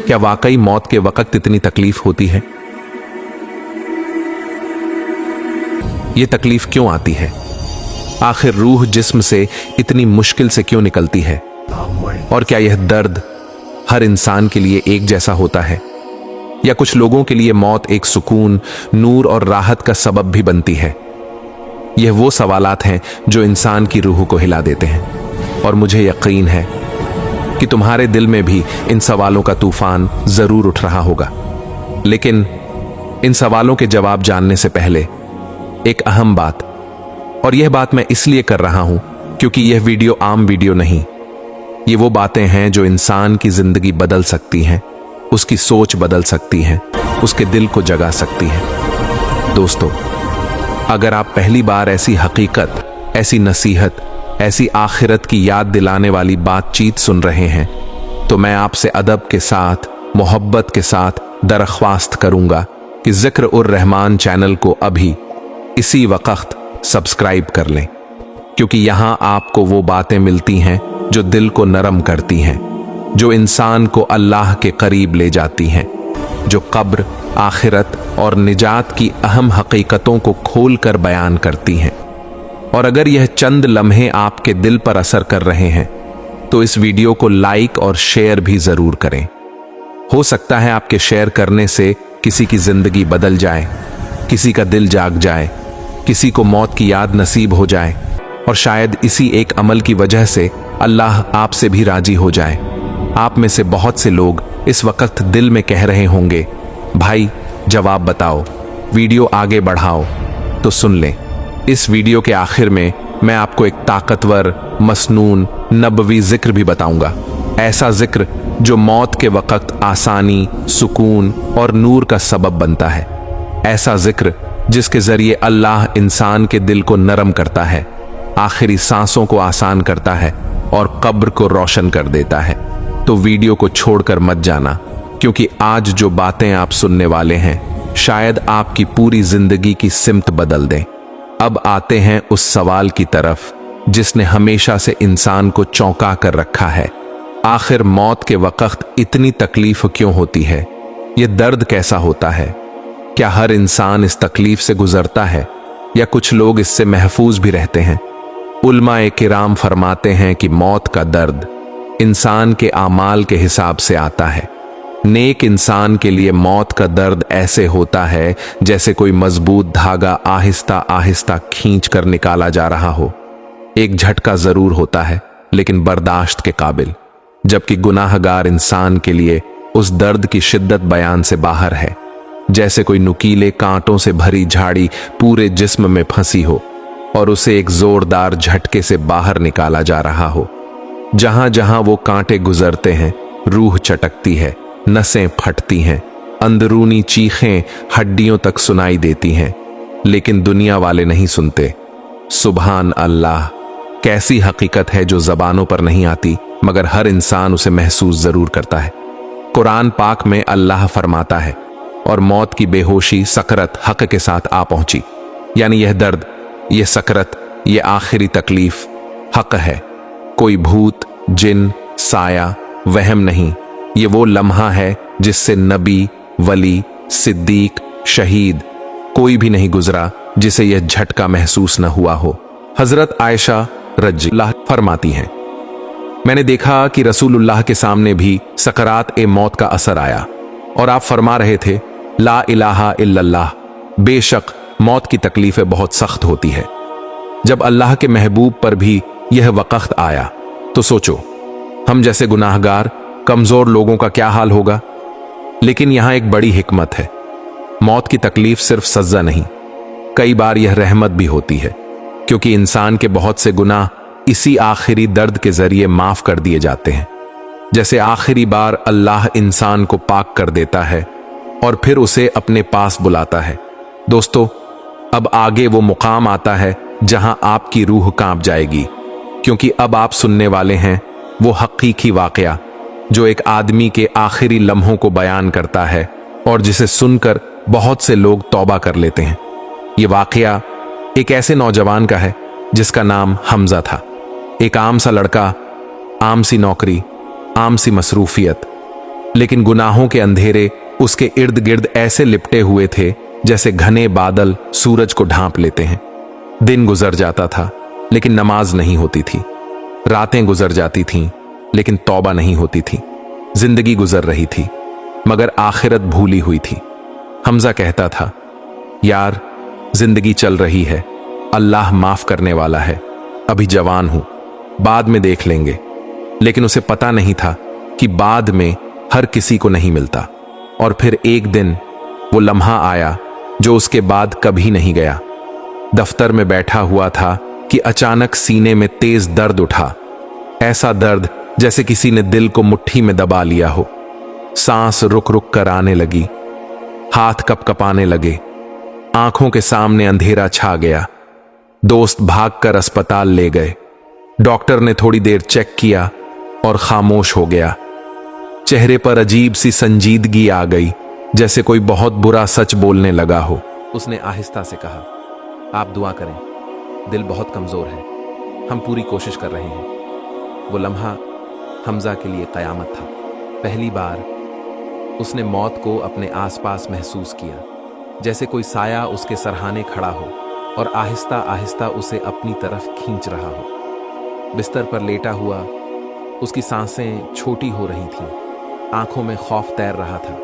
क्या वाकई मौत के वक्त इतनी तकलीफ होती है? ये तकलीफ क्यों आती है? आखिर रूह जिस्म से इतनी मुश्किल से क्यों निकलती है? और क्या यह दर्द हर इंसान के लिए एक जैसा होता है, या कुछ लोगों के लिए मौत एक सुकून, नूर और राहत का सबब भी बनती है? यह वो सवालात हैं जो इंसान की रूह को हिला देते हैं, और मुझे यकीन है कि तुम्हारे दिल में भी इन सवालों का तूफान जरूर उठ रहा होगा। लेकिन इन सवालों के जवाब जानने से पहले एक अहम बात, और यह बात मैं इसलिए कर रहा हूं क्योंकि यह वीडियो आम वीडियो नहीं, ये वो बातें हैं जो इंसान की जिंदगी बदल सकती हैं, उसकी सोच बदल सकती हैं, उसके दिल को जगा सकती हैं। दोस्तों, अगर आप पहली बार ऐसी हकीकत, ऐसी नसीहत, ऐसी आखिरत की याद दिलाने वाली बातचीत सुन रहे हैं, तो मैं आपसे अदब के साथ, मोहब्बत के साथ दरख्वास्त करूंगा कि जिक्र उर रहमान चैनल को अभी इसी वक्त सब्सक्राइब कर लें, क्योंकि यहां आपको वो बातें मिलती हैं जो दिल को नरम करती हैं, जो इंसान को अल्लाह के करीब ले जाती हैं, जो कब्र, आखिरत और निजात की अहम हकीकतों को खोल कर बयान करती हैं। और अगर यह चंद लम्हे आपके दिल पर असर कर रहे हैं तो इस वीडियो को लाइक और शेयर भी जरूर करें। हो सकता है आपके शेयर करने से किसी की जिंदगी बदल जाए, किसी का दिल जाग जाए, किसी को मौत की याद नसीब हो जाए, और शायद इसी एक अमल की वजह से अल्लाह आपसे भी राजी हो जाए। आप में से बहुत से लोग इस वक्त दिल में कह रहे होंगे, भाई जवाब बताओ, वीडियो आगे बढ़ाओ। तो सुन लें, इस वीडियो के आखिर में मैं आपको एक ताकतवर, मसनून, नबवी जिक्र भी बताऊंगा। ऐसा जिक्र जो मौत के वक्त आसानी, सुकून और नूर का सबब बनता है। ऐसा जिक्र जिसके जरिए अल्लाह इंसान के दिल को नरम करता है, आखिरी सांसों को आसान करता है और कब्र को रोशन कर देता है। तो वीडियो को छोड़कर मत जाना, क्योंकि आज जो बातें आप सुनने वाले हैं शायद आपकी पूरी जिंदगी की सिमत बदल दें। अब आते हैं उस सवाल की तरफ जिसने हमेशा से इंसान को चौंका कर रखा है। आखिर मौत के वक्त इतनी तकलीफ क्यों होती है? यह दर्द कैसा होता है? क्या हर इंसान इस तकलीफ से गुजरता है, या कुछ लोग इससे महफूज भी रहते हैं? उलमाए किराम फरमाते हैं कि मौत का दर्द इंसान के आमाल के हिसाब से आता है। नेक इंसान के लिए मौत का दर्द ऐसे होता है जैसे कोई मजबूत धागा आहिस्ता आहिस्ता खींच कर निकाला जा रहा हो। एक झटका जरूर होता है, लेकिन बर्दाश्त के काबिल, जबकि गुनाहगार इंसान के लिए उस दर्द की शिद्दत बयान से बाहर है, जैसे कोई नुकीले कांटों से भरी झाड़ी पूरे जिस्म में फंसी हो और उसे एक जोरदार झटके से बाहर निकाला जा रहा हो। जहां जहां वो कांटे गुजरते हैं, रूह चटकती है, नसें फटती हैं, अंदरूनी चीखें हड्डियों तक सुनाई देती हैं, लेकिन दुनिया वाले नहीं सुनते। सुभान अल्लाह, कैसी हकीकत है जो जबानों पर नहीं आती, मगर हर इंसान उसे महसूस जरूर करता है। कुरान पाक में अल्लाह फरमाता है, और मौत की बेहोशी सकरत हक के साथ आ पहुंची। यानी यह दर्द, यह सकरत, यह आखिरी तकलीफ हक है। कोई भूत, जिन, साया, वहम नहीं, ये वो लम्हा है जिससे नबी, वली, सिद्दीक, शहीद कोई भी नहीं गुजरा जिसे यह झटका महसूस न हुआ हो। हजरत आयशा रज़ियल्लाहु अन्हा फरमाती हैं, मैंने देखा कि रसूलुल्लाह के सामने भी सकरात ए मौत का असर आया, और आप फरमा रहे थे, ला इलाहा इल्लल्लाह, बेशक मौत की तकलीफें बहुत सख्त होती है। जब अल्लाह के महबूब पर भी यह वक्त आया तो सोचो, हम जैसे गुनाहगार, कमजोर लोगों का क्या हाल होगा। लेकिन यहां एक बड़ी हिकमत है। मौत की तकलीफ सिर्फ सज्जा नहीं, कई बार यह रहमत भी होती है, क्योंकि इंसान के बहुत से गुनाह इसी आखिरी दर्द के जरिए माफ कर दिए जाते हैं। जैसे आखिरी बार अल्लाह इंसान को पाक कर देता है और फिर उसे अपने पास बुलाता है। दोस्तों, अब आगे वो मुकाम आता है जहां आपकी रूह कांप जाएगी, क्योंकि अब आप सुनने वाले हैं वो हकीकी वाकया जो एक आदमी के आखिरी लम्हों को बयान करता है और जिसे सुनकर बहुत से लोग तौबा कर लेते हैं। ये वाकया एक ऐसे नौजवान का है जिसका नाम हमजा था। एक आम सा लड़का, आम सी नौकरी, आम सी मसरूफियत, लेकिन गुनाहों के अंधेरे उसके इर्द गिर्द ऐसे लिपटे हुए थे जैसे घने बादल सूरज को ढांप लेते हैं। दिन गुजर जाता था लेकिन नमाज नहीं होती थी, रातें गुजर जाती थीं लेकिन तौबा नहीं होती थी। जिंदगी गुजर रही थी मगर आखिरत भूली हुई थी। हमजा कहता था, यार जिंदगी चल रही है, अल्लाह माफ करने वाला है, अभी जवान हूं, बाद में देख लेंगे। लेकिन उसे पता नहीं था कि बाद में हर किसी को नहीं मिलता। और फिर एक दिन वो लम्हा आया जो उसके बाद कभी नहीं गया। दफ्तर में बैठा हुआ था कि अचानक सीने में तेज दर्द उठा, ऐसा दर्द जैसे किसी ने दिल को मुट्ठी में दबा लिया हो। सांस रुक रुक कर आने लगी, हाथ कपकपाने लगे, आंखों के सामने अंधेरा छा गया। दोस्त भागकर अस्पताल ले गए। डॉक्टर ने थोड़ी देर चेक किया और खामोश हो गया। चेहरे पर अजीब सी संजीदगी आ गई, जैसे कोई बहुत बुरा सच बोलने लगा हो। उसने आहिस्ता से कहा, आप दुआ करें, दिल बहुत कमजोर है, हम पूरी कोशिश कर रहे हैं। वो लम्हा हमजा के लिए कयामत था। पहली बार उसने मौत को अपने आसपास महसूस किया, जैसे कोई साया उसके सरहाने खड़ा हो और आहिस्ता आहिस्ता उसे अपनी तरफ खींच रहा हो। बिस्तर पर लेटा हुआ उसकी सांसें छोटी हो रही थीं, आंखों में खौफ तैर रहा था,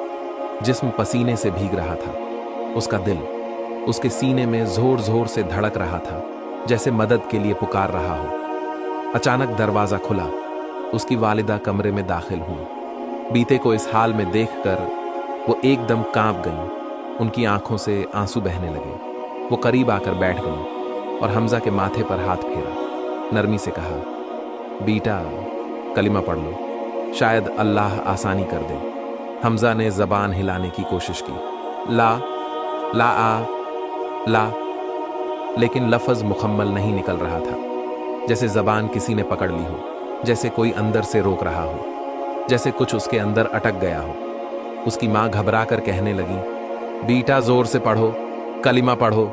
जिस्म पसीने से भीग रहा था। उसका दिल उसके सीने में जोर जोर से धड़क रहा था, जैसे मदद के लिए पुकार रहा हो। अचानक दरवाजा खुला, उसकी वालिदा कमरे में दाखिल हुई। बीते को इस हाल में देखकर वो एकदम कांप गईं। उनकी आंखों से आंसू बहने लगे। वो करीब आकर बैठ गईं और हमजा के माथे पर हाथ फेरा। नरमी से कहा, बेटा कलिमा पढ़ लो, शायद अल्लाह आसानी कर दे। हमजा ने जबान हिलाने की कोशिश की, ला ला आ ला, लेकिन लफ्ज मुकम्मल नहीं निकल रहा था। जैसे जबान किसी ने पकड़ ली हो, जैसे कोई अंदर से रोक रहा हो, जैसे कुछ उसके अंदर अटक गया हो। उसकी मां घबरा कर कहने लगी, बेटा जोर से पढ़ो, कलिमा पढ़ो।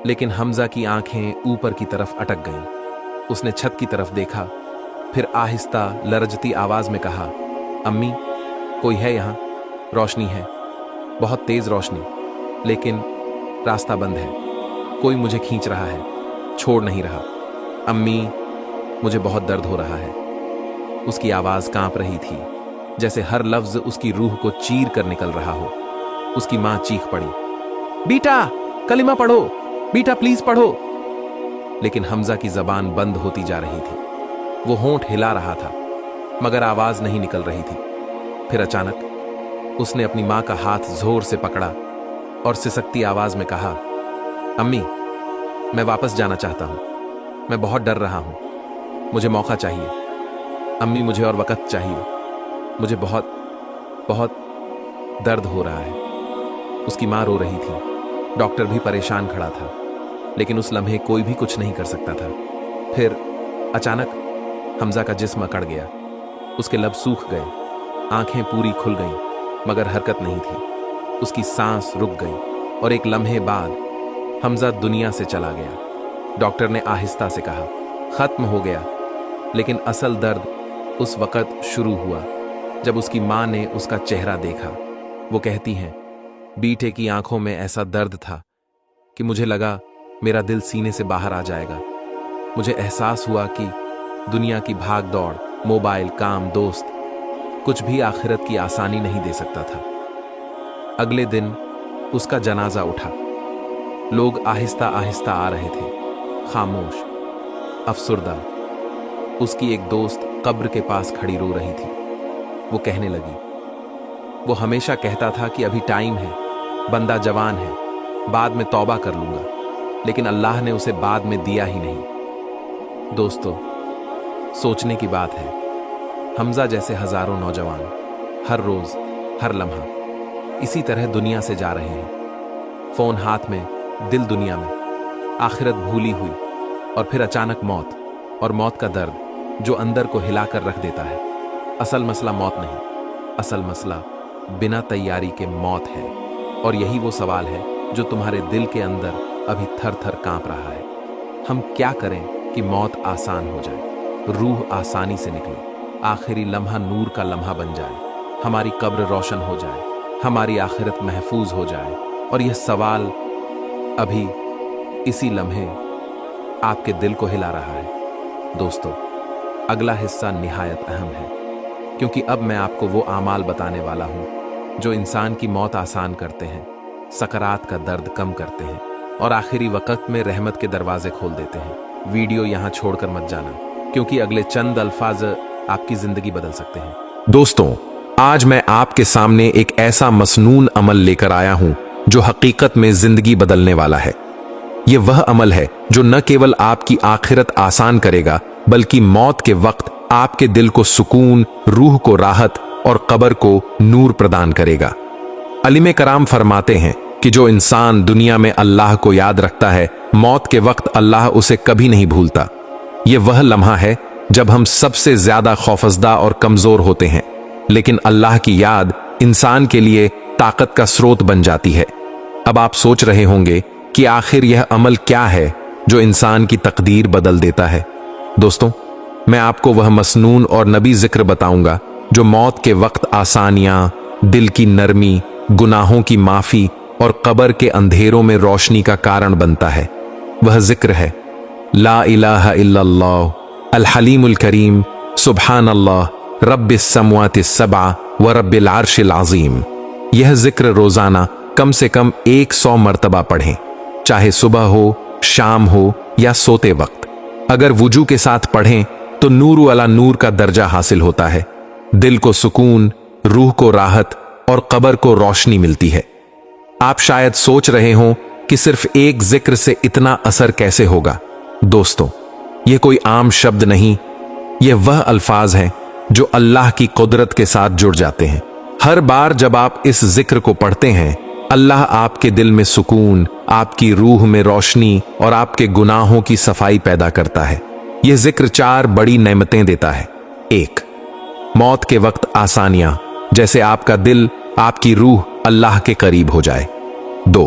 लेकिन हमजा की आंखें ऊपर की तरफ अटक गईं। उसने छत की तरफ देखा, फिर आहिस्ता लरजती आवाज में कहा, अम्मी कोई है यहाँ? रोशनी है, बहुत तेज रोशनी, लेकिन रास्ता बंद है। कोई मुझे खींच रहा है, छोड़ नहीं रहा। अम्मी मुझे बहुत दर्द हो रहा है। उसकी आवाज कांप रही थी, जैसे हर लफ्ज उसकी रूह को चीर कर निकल रहा हो। उसकी मां चीख पड़ी, बेटा कलिमा पढ़ो, बेटा प्लीज पढ़ो। लेकिन हमजा की जबान बंद होती जा रही थी। वो होंठ हिला रहा था मगर आवाज नहीं निकल रही थी। फिर अचानक उसने अपनी मां का हाथ जोर से पकड़ा और सिसकती आवाज में कहा, अम्मी मैं वापस जाना चाहता हूं, मैं बहुत डर रहा हूं, मुझे मौका चाहिए। अम्मी मुझे और वक्त चाहिए, मुझे बहुत बहुत दर्द हो रहा है। उसकी मां रो रही थी, डॉक्टर भी परेशान खड़ा था, लेकिन उस लम्हे कोई भी कुछ नहीं कर सकता था। फिर अचानक हमजा का जिस्म अकड़ गया, उसके लब सूख गए, आंखें पूरी खुल गईं मगर हरकत नहीं थी। उसकी सांस रुक गई और एक लम्हे बाद हमजा दुनिया से चला गया। डॉक्टर ने आहिस्ता से कहा, खत्म हो गया। लेकिन असल दर्द उस वक्त शुरू हुआ जब उसकी मां ने उसका चेहरा देखा। वो कहती हैं, बेटे की आंखों में ऐसा दर्द था कि मुझे लगा मेरा दिल सीने से बाहर आ जाएगा। मुझे एहसास हुआ कि दुनिया की भाग दौड़, मोबाइल, काम, दोस्त, कुछ भी आखिरत की आसानी नहीं दे सकता था। अगले दिन उसका जनाजा उठा। लोग आहिस्ता आहिस्ता आ रहे थे, खामोश, अफसुर्दा। उसकी एक दोस्त कब्र के पास खड़ी रो रही थी। वो कहने लगी, वो हमेशा कहता था कि अभी टाइम है, बंदा जवान है, बाद में तौबा कर लूंगा, लेकिन अल्लाह ने उसे बाद में दिया ही नहीं। दोस्तों, सोचने की बात है, हमजा जैसे हजारों नौजवान हर रोज, हर लम्हा इसी तरह दुनिया से जा रहे हैं। फोन हाथ में, दिल दुनिया में, आखिरत भूली हुई, और फिर अचानक मौत, और मौत का दर्द जो अंदर को हिलाकर रख देता है। असल मसला मौत नहीं, असल मसला बिना तैयारी के मौत है। और यही वो सवाल है जो तुम्हारे दिल के अंदर अभी थर थर कांप रहा है। हम क्या करें कि मौत आसान हो जाए, रूह आसानी से निकले, आखिरी लम्हा नूर का लम्हा बन जाए। हमारी कब्र रोशन हो जाए, हमारी आखिरत महफूज हो जाए। और यह सवाल अभी इसी लम्हे आपके दिल को हिला रहा है। दोस्तों, अगला हिस्सा निहायत अहम है, क्योंकि अब मैं आपको वो आमाल बताने वाला हूं जो इंसान की मौत आसान करते हैं, सकरात का दर्द कम करते हैं और आखिरी वक्त में रहमत के दरवाजे खोल देते हैं। वीडियो यहां छोड़कर मत जाना, क्योंकि अगले चंद अल्फाज आपकी जिंदगी बदल सकते हैं। दोस्तों, आज मैं आपके सामने एक ऐसा मसनून अमल लेकर आया हूं जो हकीकत में जिंदगी बदलने वाला है। यह वह अमल है जो न केवल आपकी आखिरत आसान करेगा, बल्कि मौत के वक्त आपके दिल को सुकून, रूह को राहत और कब्र को नूर प्रदान करेगा। अलीम कराम फरमाते हैं कि जो इंसान दुनिया में अल्लाह को याद रखता है, मौत के वक्त अल्लाह उसे कभी नहीं भूलता। यह वह लम्हा है जब हम सबसे ज्यादा खौफजदा और कमजोर होते हैं, लेकिन अल्लाह की याद इंसान के लिए ताकत का स्रोत बन जाती है। अब आप सोच रहे होंगे कि आखिर यह अमल क्या है जो इंसान की तकदीर बदल देता है। दोस्तों, मैं आपको वह मसनून और नबी जिक्र बताऊंगा जो मौत के वक्त आसानियां, दिल की नरमी, गुनाहों की माफी और कब्र के अंधेरों में रोशनी का कारण बनता है। वह जिक्र है ला इलाहा इल्लल्लाह अल हलीमुल करीम सुब्हान अल्लाह रब्बिस समवातिस सबआ व रब्बिल अर्शिल अज़ीम। यह जिक्र रोजाना कम से कम 100 मर्तबा पढ़ें, चाहे सुबह हो, शाम हो या सोते वक्त। अगर वुजू के साथ पढ़ें तो नूर वाला नूर का दर्जा हासिल होता है। दिल को सुकून, रूह को राहत और कब्र को रोशनी मिलती है। आप शायद सोच रहे हों कि सिर्फ एक जिक्र से इतना असर कैसे होगा। दोस्तों, यह कोई आम शब्द नहीं, यह वह अल्फाज हैं जो अल्लाह की कुदरत के साथ जुड़ जाते हैं। हर बार जब आप इस जिक्र को पढ़ते हैं, अल्लाह आपके दिल में सुकून, आपकी रूह में रोशनी और आपके गुनाहों की सफाई पैदा करता है। यह जिक्र 4 बड़ी नेमतें देता है। 1, मौत के वक्त आसानियां, जैसे आपका दिल, आपकी रूह अल्लाह के करीब हो जाए। 2,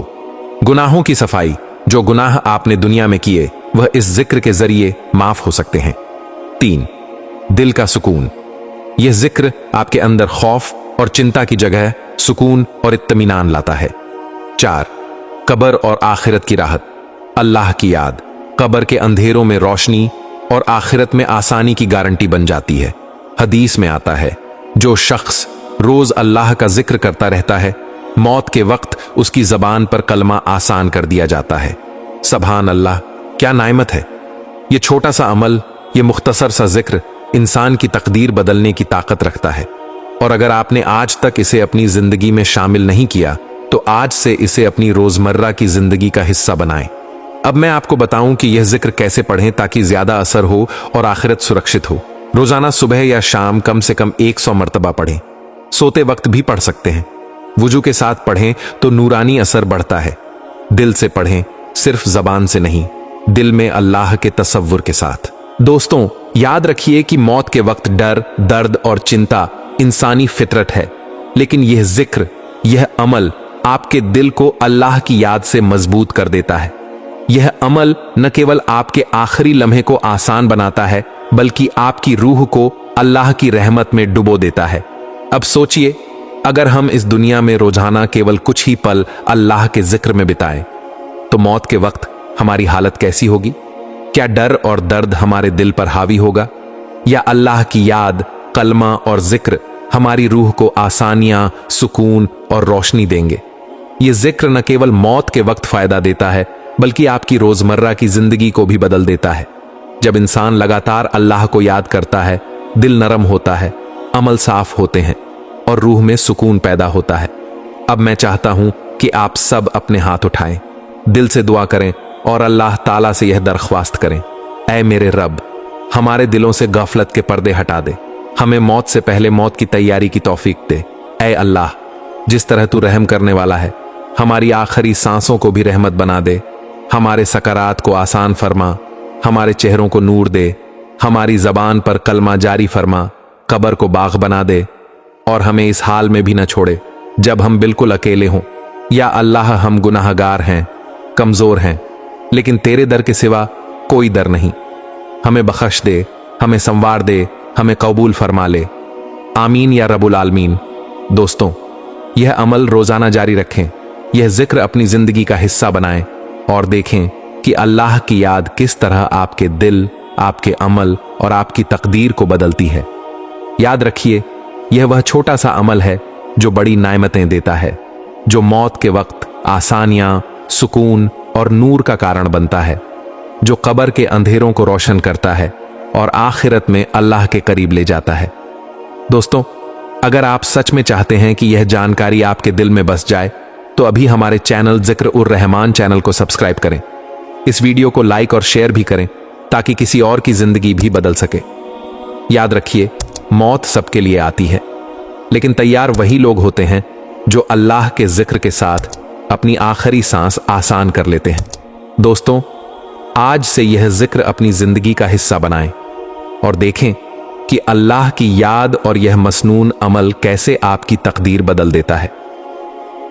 गुनाहों की सफाई, जो गुनाह आपने दुनिया में किए वह इस जिक्र के जरिए माफ हो सकते हैं। 3, दिल का सुकून, यह जिक्र आपके अंदर खौफ और चिंता की जगह सुकून और इत्मीनान लाता है। 4, कब्र और आखिरत की राहत, अल्लाह की याद कब्र के अंधेरों में रोशनी और आखिरत में आसानी की गारंटी बन जाती है। हदीस में आता है, जो शख्स रोज अल्लाह का जिक्र करता रहता है, मौत के वक्त उसकी जबान पर कलमा आसान कर दिया जाता है। सुभान अल्लाह, क्या नाइमत है। यह छोटा सा अमल, यह मुख्तसर सा जिक्र इंसान की तकदीर बदलने की ताकत रखता है। और अगर आपने आज तक इसे अपनी जिंदगी में शामिल नहीं किया, तो आज से इसे अपनी रोजमर्रा की जिंदगी का हिस्सा बनाएं। अब मैं आपको बताऊं कि यह जिक्र कैसे पढ़ें ताकि ज्यादा असर हो और आखिरत सुरक्षित हो। रोजाना सुबह या शाम कम से कम 100 मर्तबा पढ़ें। सोते वक्त भी पढ़ सकते हैं। वुजू के साथ पढ़ें तो नूरानी असर बढ़ता है। दिल से पढ़ें, सिर्फ जबान से नहीं, दिल में अल्लाह के तसव्वुर के साथ। दोस्तों, याद रखिए कि मौत के वक्त डर, दर्द और चिंता इंसानी फितरत है, लेकिन यह जिक्र, यह अमल आपके दिल को अल्लाह की याद से मजबूत कर देता है। यह अमल न केवल आपके आखिरी लम्हे को आसान बनाता है, बल्कि आपकी रूह को अल्लाह की रहमत में डुबो देता है। अब सोचिए, अगर हम इस दुनिया में रोजाना केवल कुछ ही पल अल्लाह के जिक्र में बिताएं, तो मौत के वक्त हमारी हालत कैसी होगी? क्या डर और दर्द हमारे दिल पर हावी होगा, या अल्लाह की याद, कलमा और जिक्र हमारी रूह को आसानियां, सुकून और रोशनी देंगे? ये जिक्र न केवल मौत के वक्त फायदा देता है, बल्कि आपकी रोजमर्रा की जिंदगी को भी बदल देता है। जब इंसान लगातार अल्लाह को याद करता है, दिल नरम होता है, अमल साफ होते हैं और रूह में सुकून पैदा होता है। अब मैं चाहता हूं कि आप सब अपने हाथ उठाएं, दिल से दुआ करें और अल्लाह ताला से यह दरख्वास्त करें, ऐ मेरे रब, हमारे दिलों से गफलत के पर्दे हटा दे, हमें मौत से पहले मौत की तैयारी की तौफीक दे। ऐ अल्लाह, जिस तरह तू रहम करने वाला है, हमारी आखिरी सांसों को भी रहमत बना दे, हमारे सकरात को आसान फरमा, हमारे चेहरों को नूर दे, हमारी जबान पर कलमा जारी फरमा, कब्र को बाग बना दे और हमें इस हाल में भी न छोड़े जब हम बिल्कुल अकेले हों। या अल्लाह, हम गुनाहगार हैं, कमजोर हैं, लेकिन तेरे दर के सिवा कोई दर नहीं। हमें बख्श दे, हमें संवार दे, हमें कबूल फरमा ले। आमीन या रब्बुल आलमीन। दोस्तों, यह अमल रोजाना जारी रखें, यह जिक्र अपनी जिंदगी का हिस्सा बनाएं और देखें कि अल्लाह की याद किस तरह आपके दिल, आपके अमल और आपकी तकदीर को बदलती है। याद रखिए, यह वह छोटा सा अमल है जो बड़ी नेमतें देता है, जो मौत के वक्त आसानियां, सुकून और नूर का कारण बनता है, जो कब्र के अंधेरों को रोशन करता है और आखिरत में अल्लाह के करीब ले जाता है। दोस्तों, अगर आप सच में चाहते हैं कि यह जानकारी आपके दिल में बस जाए, तो अभी हमारे चैनल जिक्र उर रहमान चैनल को सब्सक्राइब करें। इस वीडियो को लाइक और शेयर भी करें ताकि किसी और की जिंदगी भी बदल सके। याद रखिए, मौत सबके लिए आती है, लेकिन तैयार वही लोग होते हैं जो अल्लाह के जिक्र के साथ अपनी आखिरी सांस आसान कर लेते हैं। दोस्तों, आज से यह जिक्र अपनी जिंदगी का हिस्सा बनाएं और देखें कि अल्लाह की याद और यह मसनून अमल कैसे आपकी तकदीर बदल देता है।